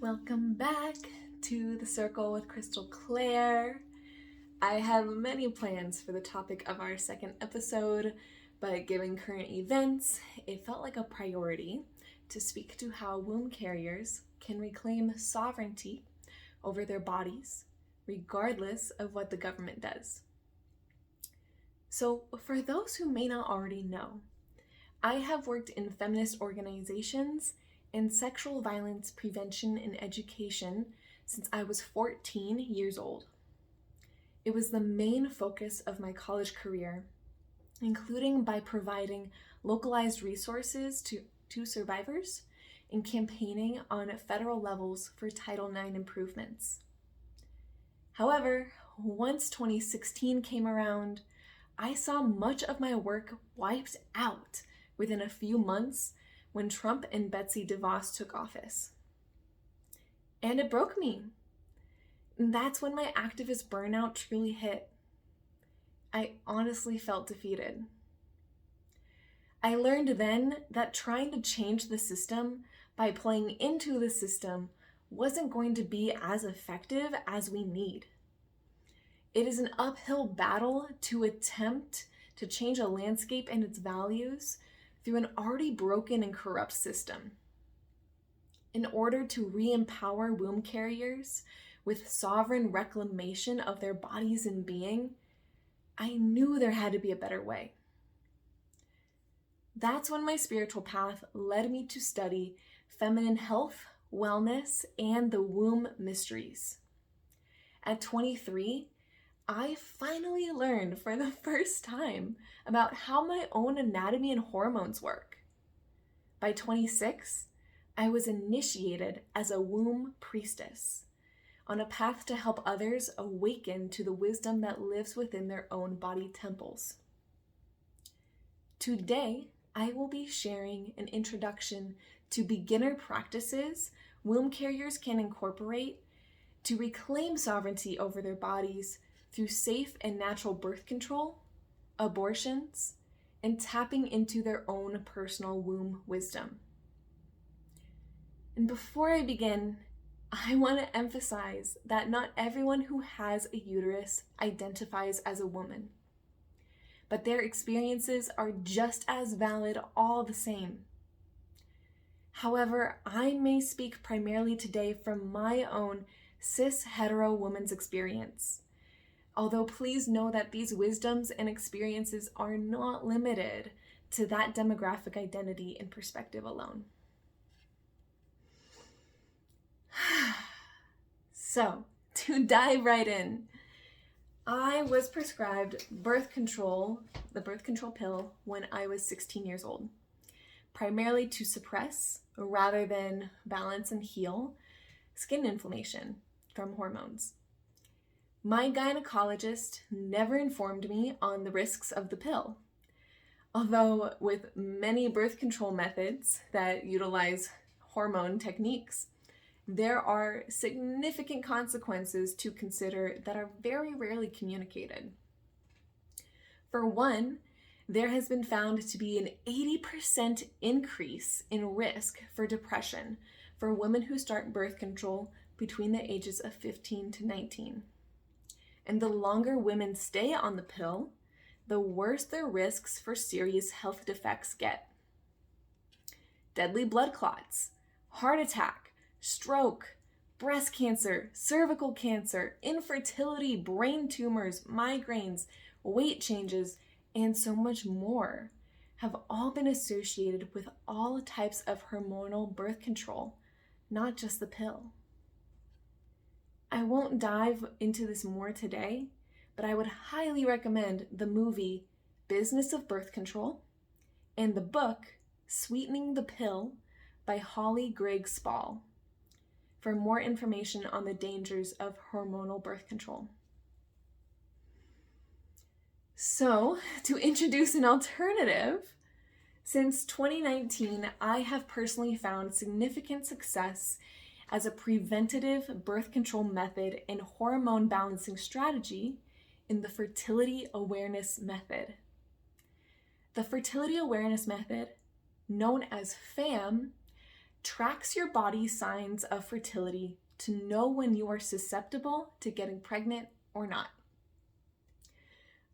Welcome back to the Circle with Crystal Claire. I have many plans for the topic of our second episode, but given current events, it felt like a priority to speak to how womb carriers can reclaim sovereignty over their bodies, regardless of what the government does. So, for those who may not already know, I have worked in feminist organizations and sexual violence prevention and education since I was 14 years old. It was the main focus of my college career, including by providing localized resources to survivors and campaigning on federal levels for Title IX improvements. However, once 2016 came around, I saw much of my work wiped out within a few months when Trump and Betsy DeVos took office. And it broke me. And that's when my activist burnout truly hit. I honestly felt defeated. I learned then that trying to change the system by playing into the system wasn't going to be as effective as we need. It is an uphill battle to attempt to change a landscape and its values through an already broken and corrupt system. In order to re-empower womb carriers with sovereign reclamation of their bodies and being, I knew there had to be a better way. That's when my spiritual path led me to study feminine health, wellness, and the womb mysteries. At 23, I finally learned for the first time about how my own anatomy and hormones work. By 26, I was initiated as a womb priestess on a path to help others awaken to the wisdom that lives within their own body temples. Today, I will be sharing an introduction to beginner practices womb carriers can incorporate to reclaim sovereignty over their bodies through safe and natural birth control, abortions, and tapping into their own personal womb wisdom. And before I begin, I want to emphasize that not everyone who has a uterus identifies as a woman, but their experiences are just as valid all the same. However, I may speak primarily today from my own cis hetero woman's experience. Although please know that these wisdoms and experiences are not limited to that demographic identity and perspective alone. So, to dive right in, I was prescribed birth control, the birth control pill, when I was 16 years old, primarily to suppress rather than balance and heal skin inflammation from hormones. My gynecologist never informed me on the risks of the pill, although with many birth control methods that utilize hormone techniques, there are significant consequences to consider that are very rarely communicated. For one, there has been found to be an 80% increase in risk for depression for women who start birth control between the ages of 15 to 19. And the longer women stay on the pill, the worse their risks for serious health defects get. Deadly blood clots, heart attack, stroke, breast cancer, cervical cancer, infertility, brain tumors, migraines, weight changes, and so much more have all been associated with all types of hormonal birth control, not just the pill. I won't dive into this more today, but I would highly recommend the movie Business of Birth Control and the book Sweetening the Pill by Grigg-Spall for more information on the dangers of hormonal birth control. So, to introduce an alternative, since 2019, I have personally found significant success as a preventative birth control method and hormone balancing strategy in the Fertility Awareness Method. The Fertility Awareness Method, known as FAM, tracks your body's signs of fertility to know when you are susceptible to getting pregnant or not.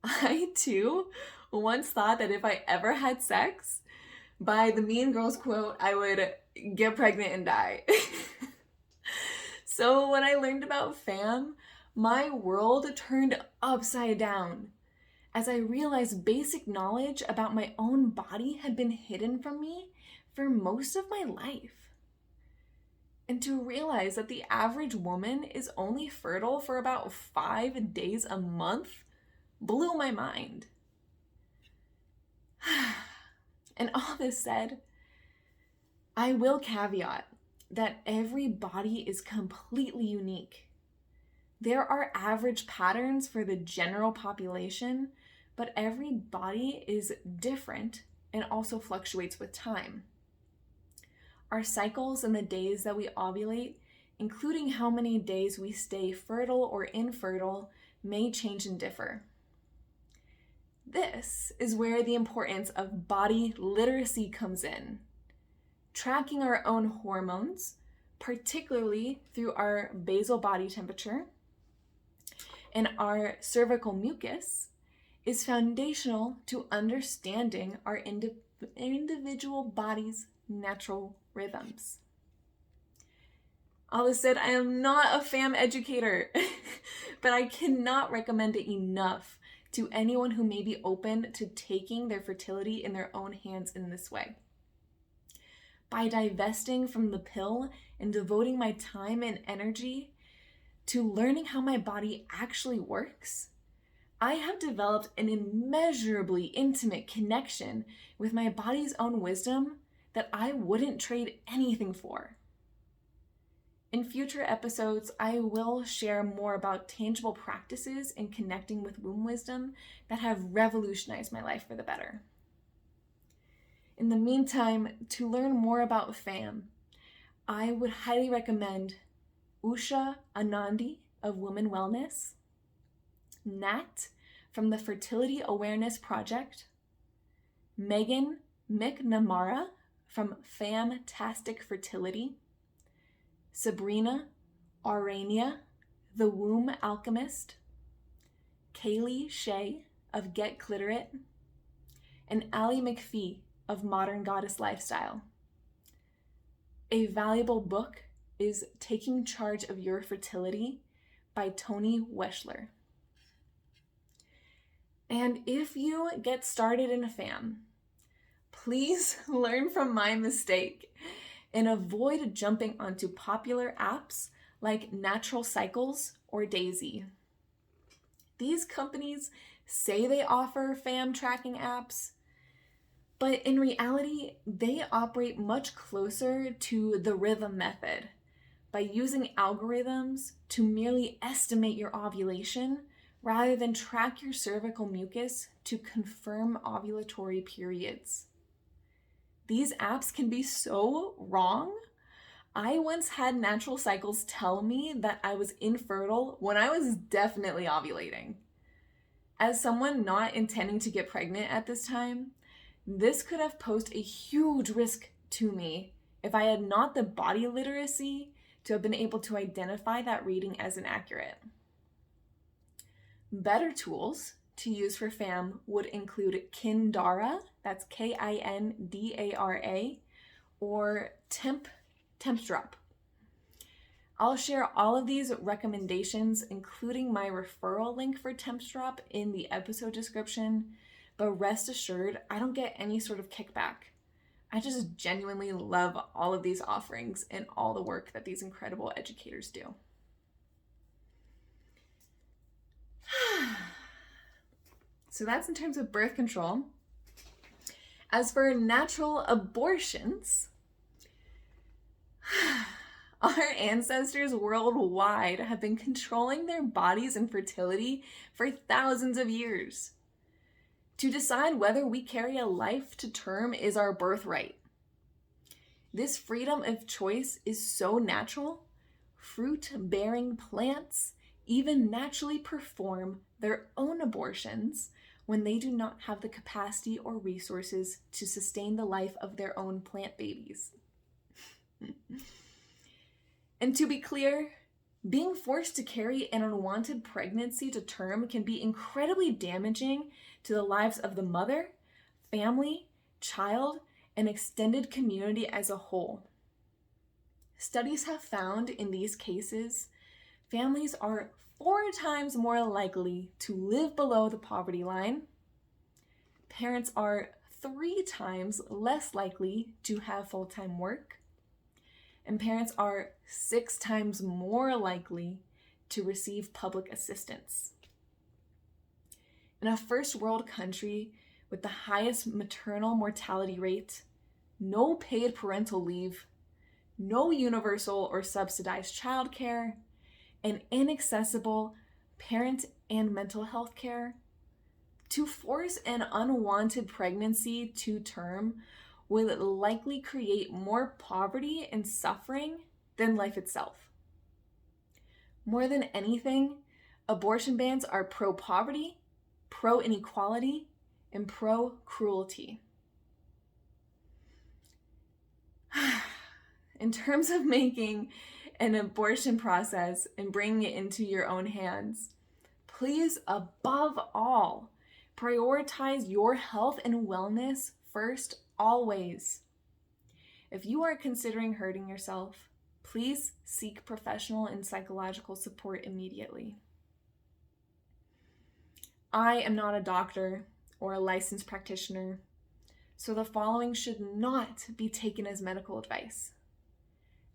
I, too, once thought that if I ever had sex, by the Mean Girls quote, I would get pregnant and die. So when I learned about FAM, my world turned upside down as I realized basic knowledge about my own body had been hidden from me for most of my life. And to realize that the average woman is only fertile for about 5 days a month blew my mind. And all this said, I will caveat that every body is completely unique. There are average patterns for the general population, but every body is different and also fluctuates with time. Our cycles and the days that we ovulate, including how many days we stay fertile or infertile, may change and differ. This is where the importance of body literacy comes in. Tracking our own hormones, particularly through our basal body temperature and our cervical mucus, is foundational to understanding our individual body's natural rhythms. All this said, I am not a FAM educator, but I cannot recommend it enough to anyone who may be open to taking their fertility in their own hands in this way. By divesting from the pill and devoting my time and energy to learning how my body actually works, I have developed an immeasurably intimate connection with my body's own wisdom that I wouldn't trade anything for. In future episodes, I will share more about tangible practices in connecting with womb wisdom that have revolutionized my life for the better. In the meantime, to learn more about FAM, I would highly recommend Usha Anandi of Women Wellness, Nat from the Fertility Awareness Project, Megan McNamara from Famtastic Fertility, Sabrina, Ourania, the Womb Alchemist, Calee, Shea of Cliterate, and Allie McFee of Modern Goddess Lifestyle. A valuable book is Taking Charge of Your Fertility by Toni Weschler. And if you get started in a FAM, please learn from my mistake and avoid jumping onto popular apps like Natural Cycles or Daisy. These companies say they offer FAM tracking apps, but in reality, they operate much closer to the rhythm method by using algorithms to merely estimate your ovulation rather than track your cervical mucus to confirm ovulatory periods. These apps can be so wrong. I once had Natural Cycles tell me that I was infertile when I was definitely ovulating. As someone not intending to get pregnant at this time, this could have posed a huge risk to me if I had not the body literacy to have been able to identify that reading as inaccurate. Better tools to use for FAM would include Kindara, that's Kindara, or Tempstrap. I'll share all of these recommendations, including my referral link for Tempstrap, in the episode description, but rest assured, I don't get any sort of kickback. I just genuinely love all of these offerings and all the work that these incredible educators do. So that's in terms of birth control. As for natural abortions, our ancestors worldwide have been controlling their bodies and fertility for thousands of years. To decide whether we carry a life to term is our birthright. This freedom of choice is so natural. Fruit-bearing plants even naturally perform their own abortions when they do not have the capacity or resources to sustain the life of their own plant babies. And to be clear, being forced to carry an unwanted pregnancy to term can be incredibly damaging to the lives of the mother, family, child, and extended community as a whole. Studies have found in these cases, families are 4 times more likely to live below the poverty line. Parents are 3 times less likely to have full-time work. And parents are 6 times more likely to receive public assistance. In a first world country with the highest maternal mortality rate, no paid parental leave, no universal or subsidized childcare, and inaccessible parent and mental health care, to force an unwanted pregnancy to term will likely create more poverty and suffering than life itself. More than anything, abortion bans are pro-poverty, pro-inequality, and pro-cruelty. In terms of making an abortion process and bringing it into your own hands, please, above all, prioritize your health and wellness first, always. If you are considering hurting yourself, please seek professional and psychological support immediately. I am not a doctor or a licensed practitioner, so the following should not be taken as medical advice.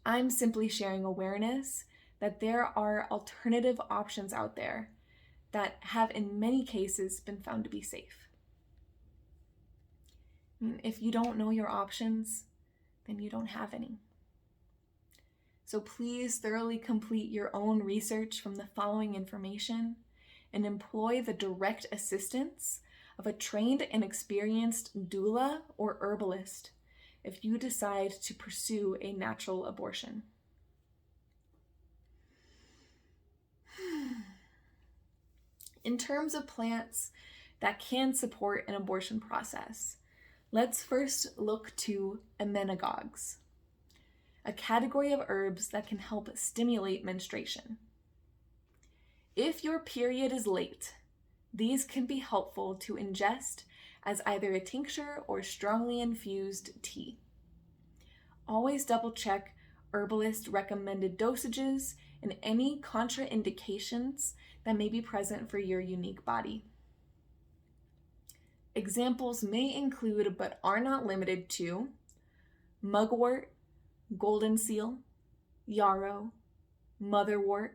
I'm simply sharing awareness that there are alternative options out there that have in many cases been found to be safe. If you don't know your options, then you don't have any. So please thoroughly complete your own research from the following information and employ the direct assistance of a trained and experienced doula or herbalist if you decide to pursue a natural abortion. In terms of plants that can support an abortion process, let's first look to emmenagogues, a category of herbs that can help stimulate menstruation. If your period is late, these can be helpful to ingest as either a tincture or strongly infused tea. Always double check herbalist recommended dosages and any contraindications that may be present for your unique body. Examples may include, but are not limited to, mugwort, golden seal, yarrow, motherwort,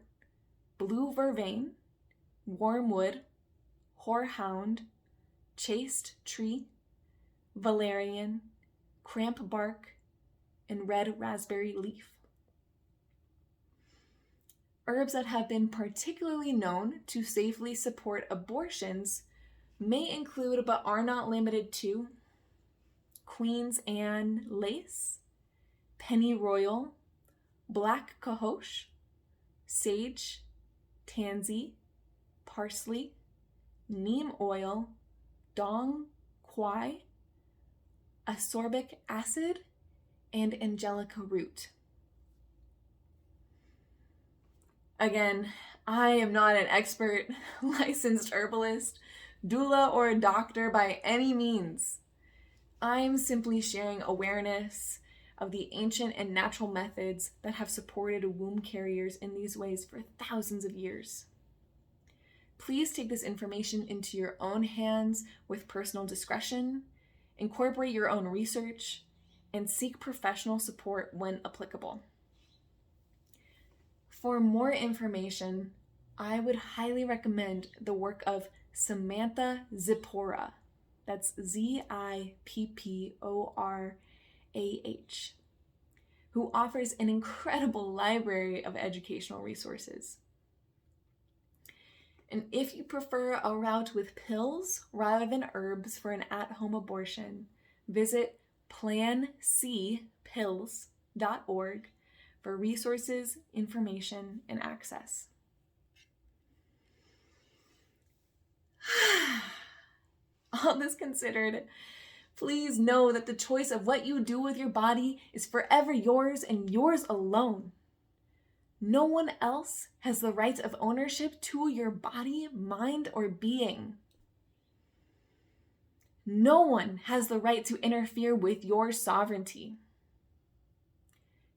blue vervain, wormwood, horehound, chaste tree, valerian, cramp bark, and red raspberry leaf. Herbs that have been particularly known to safely support abortions may include, but are not limited to, Queen's Anne lace, pennyroyal, black cohosh, sage, tansy, parsley, neem oil, dong quai, ascorbic acid, and angelica root. Again, I am not an expert, licensed herbalist, doula, or a doctor by any means. I'm simply sharing awareness of the ancient and natural methods that have supported womb carriers in these ways for thousands of years. Please take this information into your own hands with personal discretion, incorporate your own research, and seek professional support when applicable. For more information, I would highly recommend the work of Samantha Zipporah. That's Zipporah, who offers an incredible library of educational resources. And if you prefer a route with pills rather than herbs for an at-home abortion, visit plancpills.org for resources, information, and access. All this considered, Please know that the choice of what you do with your body is forever yours and yours alone. No one else has the right of ownership to your body, mind, or being. No one has the right to interfere with your sovereignty.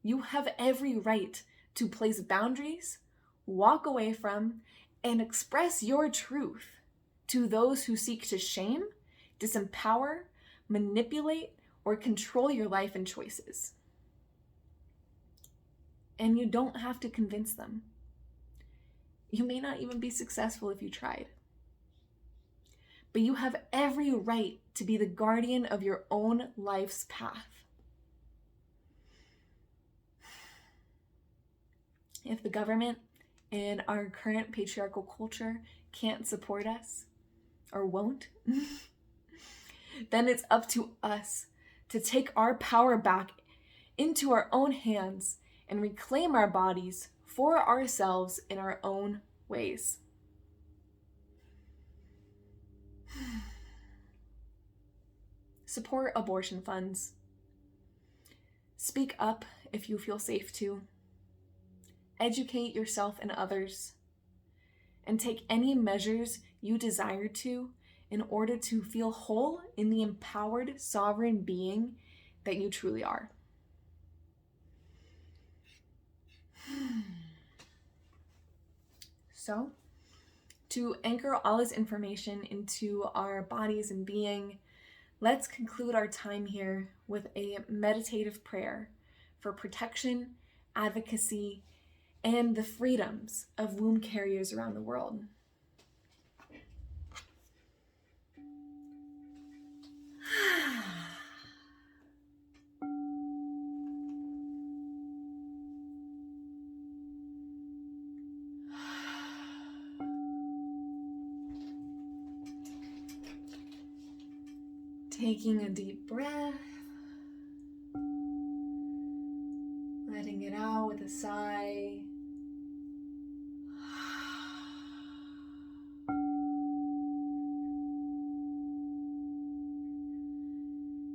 You have every right to place boundaries, walk away from, and express your truth to those who seek to shame, disempower, manipulate, or control your life and choices. And you don't have to convince them. You may not even be successful if you tried. But you have every right to be the guardian of your own life's path. If the government and our current patriarchal culture can't support us, or won't, then it's up to us to take our power back into our own hands and reclaim our bodies for ourselves in our own ways. Support abortion funds. Speak up if you feel safe to. Educate yourself and others. And take any measures you desire to in order to feel whole in the empowered, sovereign being that you truly are. So, to anchor all this information into our bodies and being, let's conclude our time here with a meditative prayer for protection, advocacy, and the freedoms of womb carriers around the world. Taking a deep breath, letting it out with a sigh.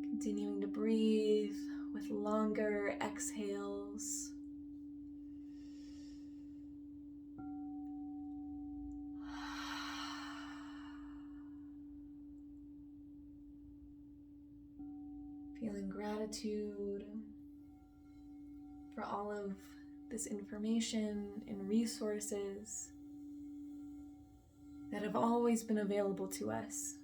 Continuing to breathe with longer exhales. Feeling gratitude for all of this information and resources that have always been available to us.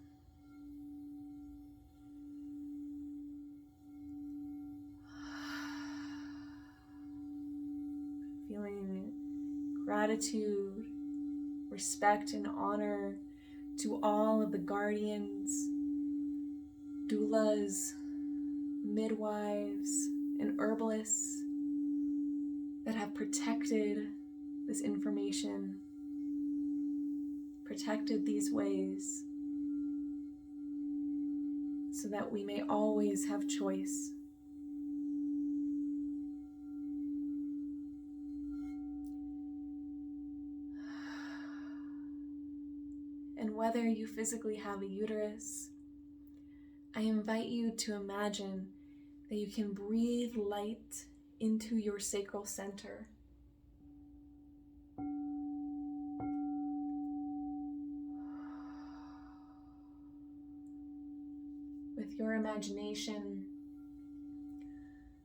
Feeling gratitude, respect, and honor to all of the guardians, doulas, midwives, and herbalists that have protected this information, protected these ways, so that we may always have choice. And whether you physically have a uterus, I invite you to imagine that you can breathe light into your sacral center. With your imagination,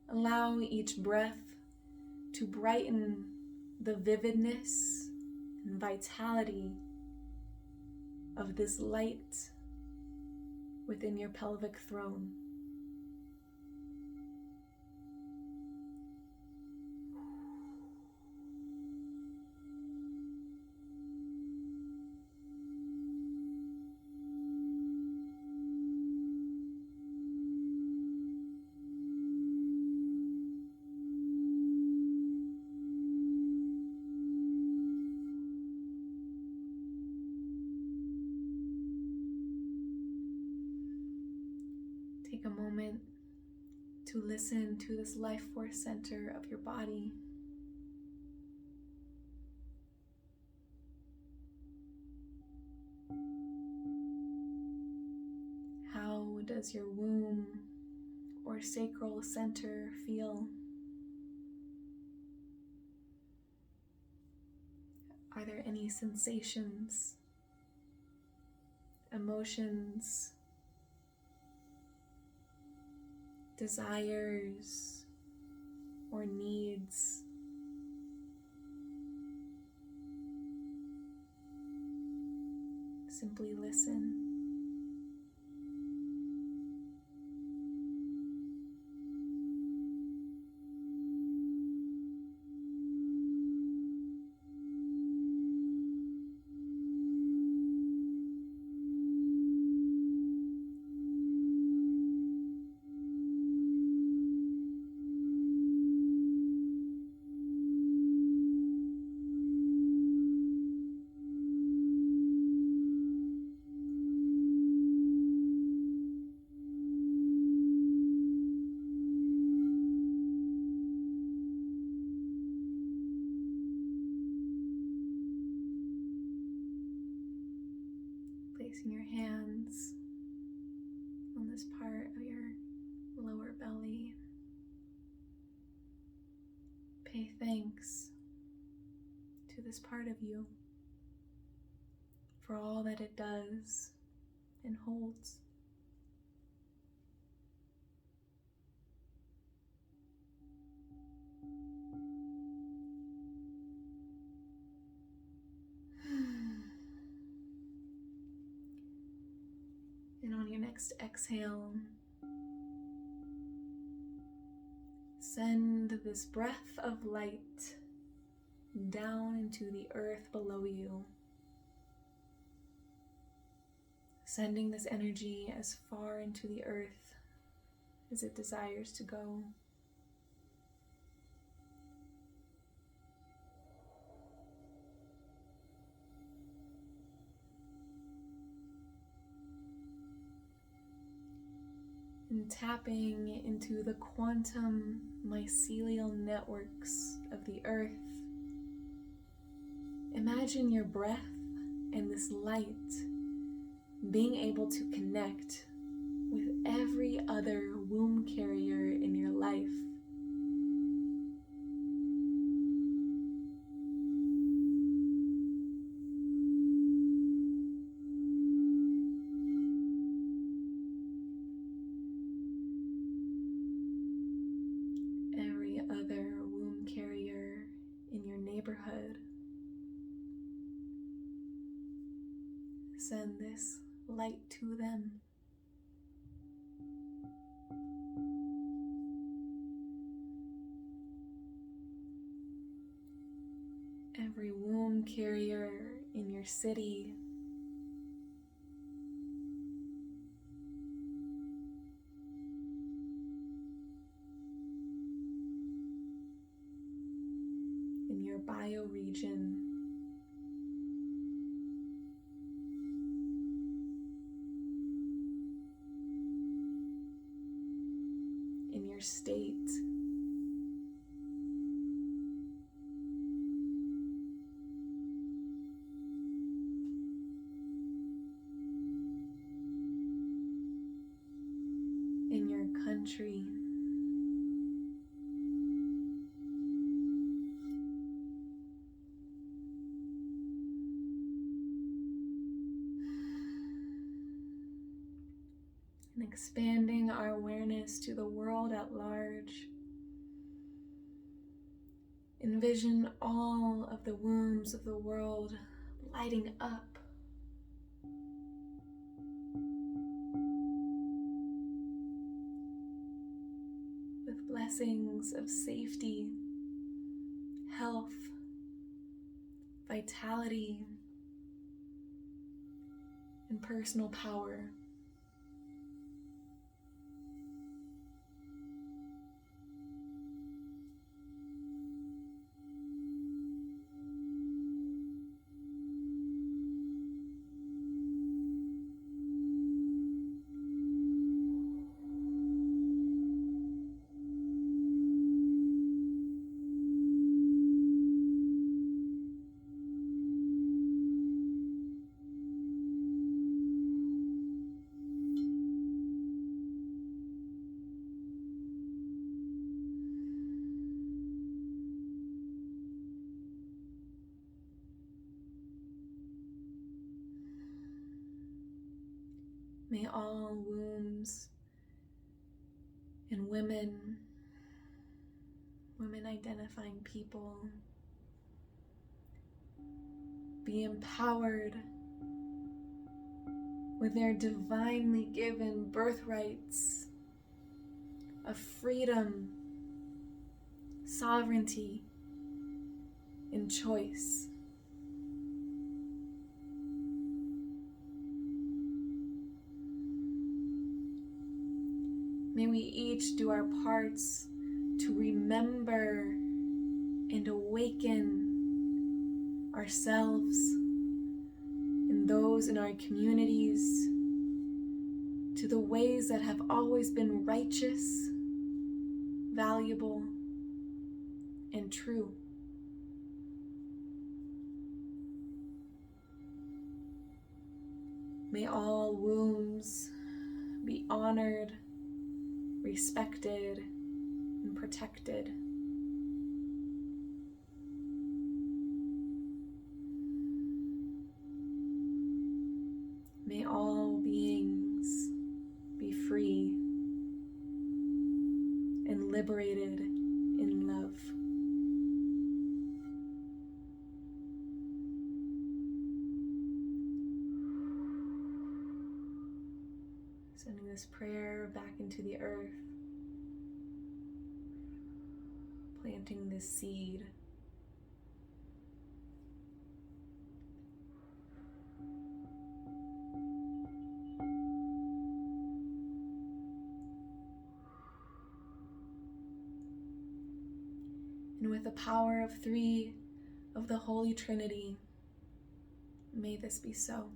allow each breath to brighten the vividness and vitality of this light within your pelvic throne. Take a moment to listen to this life force center of your body. How does your womb or sacral center feel? Are there any sensations, emotions, desires, or needs? Simply listen. Placing your hands on this part of your lower belly. Pay thanks to this part of you for all that it does and holds. And on your next exhale, send this breath of light down into the earth below you, sending this energy as far into the earth as it desires to go. And tapping into the quantum mycelial networks of the earth. Imagine your breath and this light being able to connect with every other womb carrier in your life. Every other womb carrier in your neighborhood. Send this light to them. Every womb carrier in your city. In your bioregion. In your state. In your country. And expanding our awareness to the world at large. Envision all of the wombs of the world lighting up. With blessings of safety, health, vitality, and personal power. May all wombs and women identifying people be empowered with their divinely given birthrights of freedom, sovereignty, and choice. May we each do our parts to remember and awaken ourselves and those in our communities to the ways that have always been righteous, valuable, and true. May all wombs be honored, respected, and protected. May all beings be free and liberated in love. Sending this prayer back into the earth, planting this seed. And with the power of 3 of the Holy Trinity, may this be so.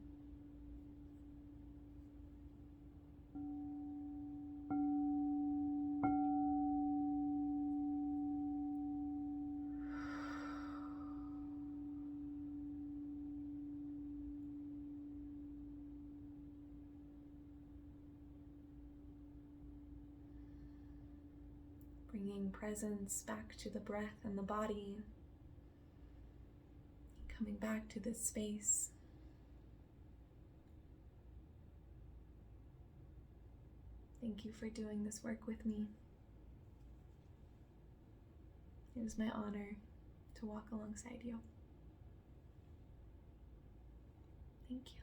Bringing presence back to the breath and the body, coming back to this space. Thank you for doing this work with me. It is my honor to walk alongside you. Thank you.